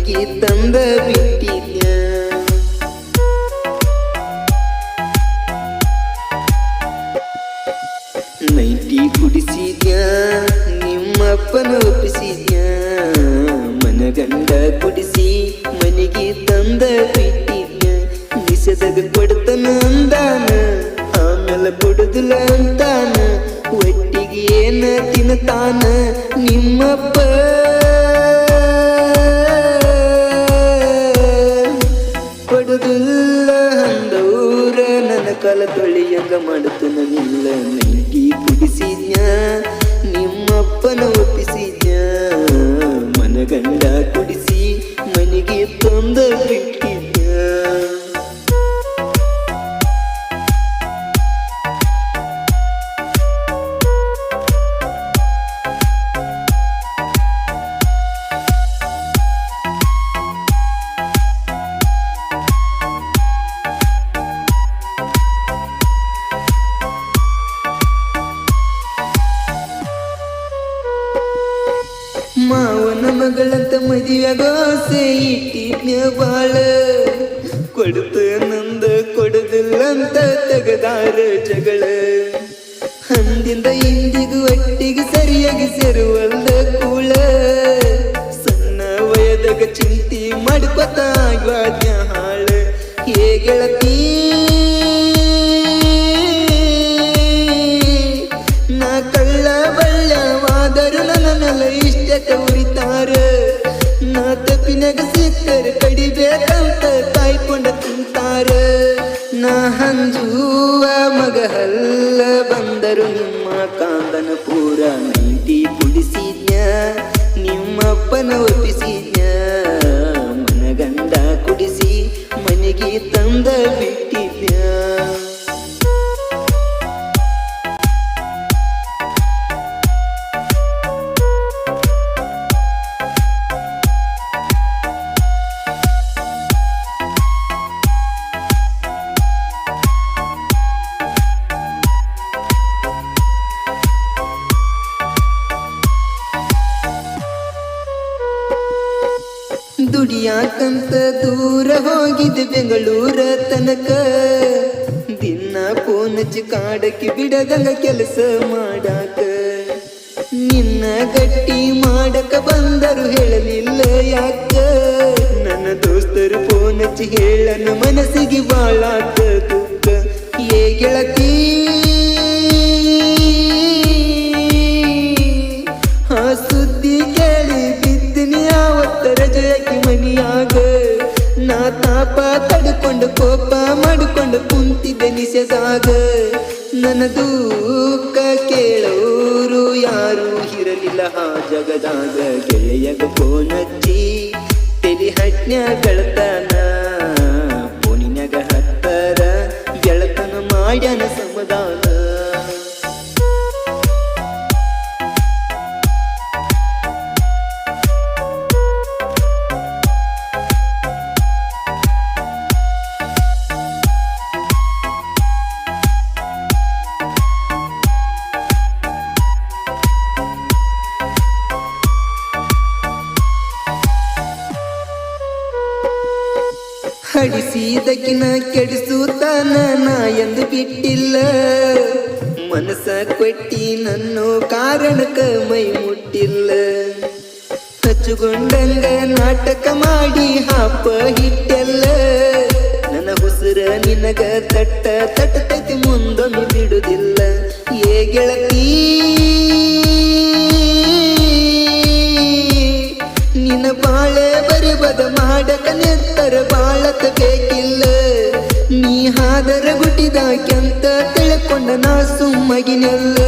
ಮನೆಗೆ ತಂದ ಬಿಟ್ಟಿದ್ಯ. ನೈಟಿ ಕುಡಿಸಿದ್ಯ ನಿಮ್ಮಪ್ಪನ ಒಪ್ಪಿಸಿದ್ಯ. ಮನಗಂಡ ಕುಡಿಸಿ ಮನೆಗೆ ತಂದ ಬಿಟ್ಟಿದ್ಯ. ನಿಷದಾಗ ಕೊಡ್ತನ ಅಂದಾನ ಆಮೇಲೆ ಕೊಡುದಿಲ್ಲ ಅಂತಾನ. ಒಟ್ಟಿಗೆ ಏನ ತಿನ್ನತಾನ ನಿಮ್ಮಪ್ಪ. ಕೊಡುದಿಲ್ಲ ಅಂದವ್ರ ನನ್ನ ಕಾಲ ತೊಳಿಯಂಗ ಮಾಡುತ್ತನ ನಿಲ್ಲ. ನೈಟಿ ಕುಡಿಸಿದ್ಯ ನಿಮ್ಮಪ್ಪನ ಒಪ್ಪಿಸಿದ್ಯ. ಮನಗಂಡ ಕುಡಿಸಿ ಮನೆಗೆ ತಂದ ಬಿಟ್ಟಿದ್ಯ. ಮಾವನ ಮಗಳಂತ ಮದುವೆಗೋಸೆ ಇಟ್ಟಿದ್ನ ಬಾಳ. ಕೊಡುತ್ತೇನಂದ ಕೊಡುದಿಲ್ಲಂತ ತೆಗದಾರ ಜಗಳ. ಅಂದಿಂದ ಇಂದಿಗೂ ಒಟ್ಟಿಗೆ ಸರಿಯಾಗಿ ಸೇರುವಲ್ದ ಕೂಳ. ಸಣ್ಣ ವಯದಾಗ ಚಿಂತಿ ಮಾಡ್ಕೊತ ಆಗ್ವಾದ್ಯ ಹಾಳ. ಹೇ ಗೆಳತಿ ನಾ ಕಳ್ಳ ಬಳ್ಳವಾದರು ನನ್ನೆಲ್ಲ ಇಷ್ಟಕ್ಕೆ ಉರಿತಾರ. ನಾ ತಪ್ಪಿನಾಗ ಸಿಕ್ಕರ ಕಡಿಬೇಕಂತ ಕಾಯ್ಕೊಂಡ ತಿಂತಾರ. ನಾ ಹಂಜುವ ಮಗ ಹಲ್ಲ ಬಂದರು ನಿಮ್ಮ ಕಾಂದನ ಪೂರ. ನೈಟಿ ಕುಡಿಸಿದ್ಯ ನಿಮ್ಮಪ್ಪನ ಒಪ್ಪಿಸಿದ್ಯ. ಮನಗಂಡ ಕುಡಿಸಿ ಮನೆಗೆ ತಂದ ಬಿಟ್ಟಿದ್ಯ. ದುಡಿಯಾಕಂತ ದೂರ ಹೋಗಿದ್ದೆ ಬೆಂಗಳೂರ ತನಕ. ದಿನ ಫೋನ್ ಹಚ್ಚಿ ಕಾಡಕ್ಕೆ ಬಿಡದಂಗ ಕೆಲಸ ಮಾಡಾಕ. ನಿನ್ನ ಗಟ್ಟಿ ಮಾಡಕ ಬಂದರು ಹೇಳಲಿಲ್ಲ ಯಾಕ. ನನ್ನ ದೋಸ್ತರು ಫೋನ್ ಹಚ್ಚಿ ಹೇಳನ ಮನಸ್ಸಿಗೆ ಬಾಳಾಕ ದುಃಖ. ಏ ಗೆಳತಿ ಆ ಸುದ್ದಿ ಕೇಳಿ ಬಿದ್ದಿನಿ ಆವತ್ತ ರಜೆಯಾಕಿ ಮನಿಯಾಗ. ನಾ ತಾಪ ತಡ್ಕೊಂಡು ಕೋಪ ಮಾಡಿಕೊಂಡು ಕುಂತಿದ್ದೆ ನಿಸೆದಾಗ. ನನ್ನ ದುಃಖ ಕೇಳೋರು ಯಾರು ಇರಲಿಲ್ಲ ಆ ಜಗದಾಗ. ಗೆಳೆಯಗ ಫೋನ್ ಹಚ್ಚಿ ತೆಲಿ ಹಟ್ನ್ಯ ಗೆಳತನ. ಫೋನಿನ್ಯಾಗ ಹತ್ತರ ಗೆಳತನ ಮಾಡ್ಯಾನ ಸಮಾಧಾನ. ಹಡಿಸಿದಕ್ಕಿನ ಕೆಡಿಸುತ್ತಾನ ನಾ ಎಂದು ಬಿಟ್ಟಿಲ್ಲ. ಮನಸ ಕೊಟ್ಟಿ ನನ್ನೋ ಕಾರಣಕ್ಕ ಮೈ ಮುಟ್ಟಿಲ್ಲ. ಹಚ್ಚುಗೊಂಡಂಗ ನಾಟಕ ಮಾಡಿ ಹಾಪ ಹಿಟ್ಟೆಲ್ಲ. ನನ್ನ ಹುಸುರ ನಿನಗ ತಟ್ಟ ತಟ್ಟತೈತಿ ಮುಂದೊಮ್ಮೆ ಬಿಡುದಿಲ್ಲ. ಏ ಗೆಳತಿ ನಿನ್ನ ಬಾಳೆ ಬರಿಬದ ಮಾಡಕ ನೆತ್ತರ ಬಾಳಕ ಬೇಕಿಲ್ಲ. ನೀ ಹಾದರ ಗುಟ್ಟಿದಾಕ್ಯಂತ ತಿಳ್ಕೊಂಡ ನಾ ಸುಮ್ಮಗಿನೆಲ್ಲ.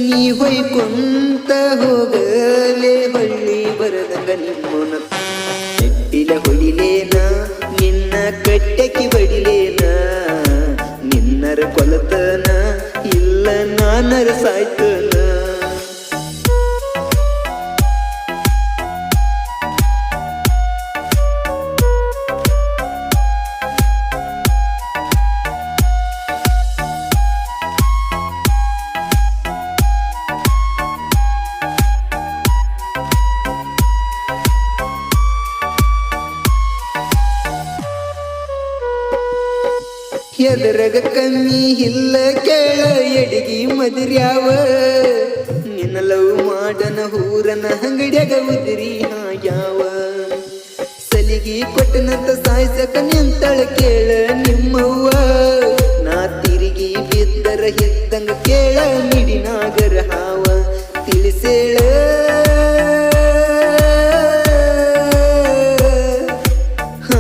ನೀ ಹೊಯ್ಕೊಂತ ಹೋಗಲೇ ಹೊಳ್ಳಿ ಬರದಂಗ ನಿಮ್ಮನ. ನೆಟ್ಟಿಲ ಹೊಡಿಲೇನ ನಿನ್ನ ಕಟ್ಟೆಕಿ ಬಡಿಲೇನ. ನಿನ್ನರ ಕೊಲತನ ಇಲ್ಲ ನಾನರ ಸಾಯ್ತನ. ಎದರಗ ಕಮ್ಮಿ ಇಲ್ಲ ಕೇಳ ಎಡಗಿ ಮದುರ್ಯಾವ ನಿನ್ನ ಲವ್ ಮಾಡನ ಹೂರನ ಅಂಗಡ್ಯಾಗ ಉದುರಿ ಹಾಗ್ಯಾವ ಸಲಿಗಿ ಕೊಟ್ಟನಂತ ಸಾಯ್ಸಕ ನಿಂತಳ ಕೇಳ ನಿಮ್ಮವ್ವ ನಾ ತಿರುಗಿ ಬಿದ್ದರ ಹಿದ್ದಂಗ ಕೇಳ ಮಿಡಿನಾಗರ ಹಾವ ತಿಳಿಸೇಳ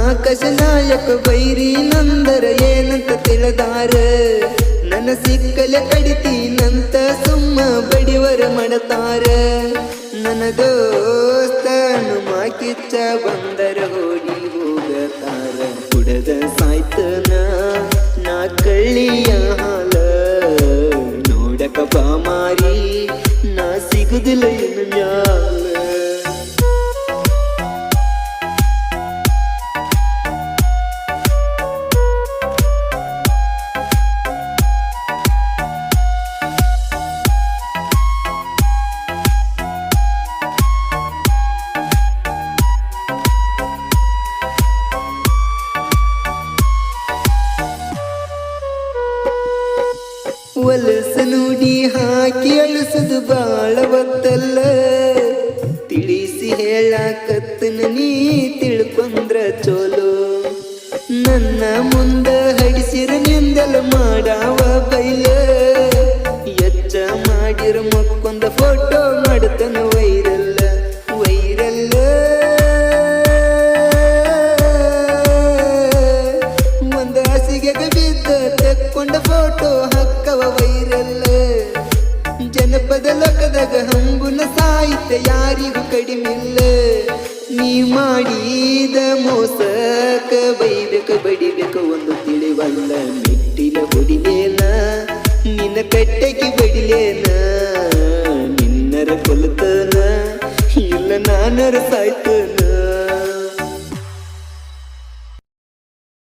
ಆಕಾಶನಾಯಕ ಬೈರಿ ನಂದರ ಏನಂತ ತಿಳಿದಾರ ನನ್ನ ಸಿಕ್ಕಲೆ ಕಡಿತೀನಂತ ಸುಮ್ಮ ಬಡಿವರ ಮಾಡತಾರ ನನ್ನ ದೋಸ್ತನು ಮಾಕಿಚ್ಚ ಬಂದರ ಓಡಿ ಹೋಗತಾರ ಕುಡದ ಸಾಯ್ತನ ನಾ ಕಳ್ಳಿಯ ಹಾಲ ನೋಡಕ ಬಾ ಮಾರಿ ನಾ ಸಿಗುದಿಲ್ಲ ಇನ್ನು ಮ್ಯಾಲ ವಲಸ ನುಡಿ ಹಾಕಿ ಅಳಿಸದು ಬಾಳ ಒತ್ತಲ್ಲ ತಿಳಿಸಿ ಹೇಳಾಕತ್ತನ ನೀ ತಿಳ್ಕೊಂಡ್ರ ಚೋಲೋ ನನ್ನ ಮುಂದ ಹಡಿಸಿರ ನಿಂದಲ ಮಾಡಾವ ಬೈಲ ಎಚ್ಚ ಮಾಡಿರ ಮಕ್ಕೊಂದ ಫೋಟೋ ಮಾಡತನ ವೈರಲ್ಲ ವೈರಲ್ಲ ಒಂದ ಹಸಿಗೆ ಬಿದ್ದ ತೆಕ್ಕೊಂಡ ಫೋಟೋ ಹಕ್ಕವ ವೈರಲ್ಲ ಜನಪದ ಲೋಕದಾಗ ಹಂಗುನ ಸಾಹಿತ್ಯ ಯಾರಿಗೂ ಕಡಿಮಿಲ್ಲ ನೀ ಮಾಡಿದ ಮೋಸಕ ಬೈಬೇಕ ಬಡಿಬೇಕ ಒಂದು ತಿಳಿವಲ್ಲ ಮೆಟ್ಟಿಲ ಹೊಡಿಲೇನ ನಿನ್ನ ಕಟ್ಟೆಗೆ ಬಡಿಲೇನ ನಿನ್ನರ ಕೊಲ್ತನ ಇಲ್ಲ ನಾನರ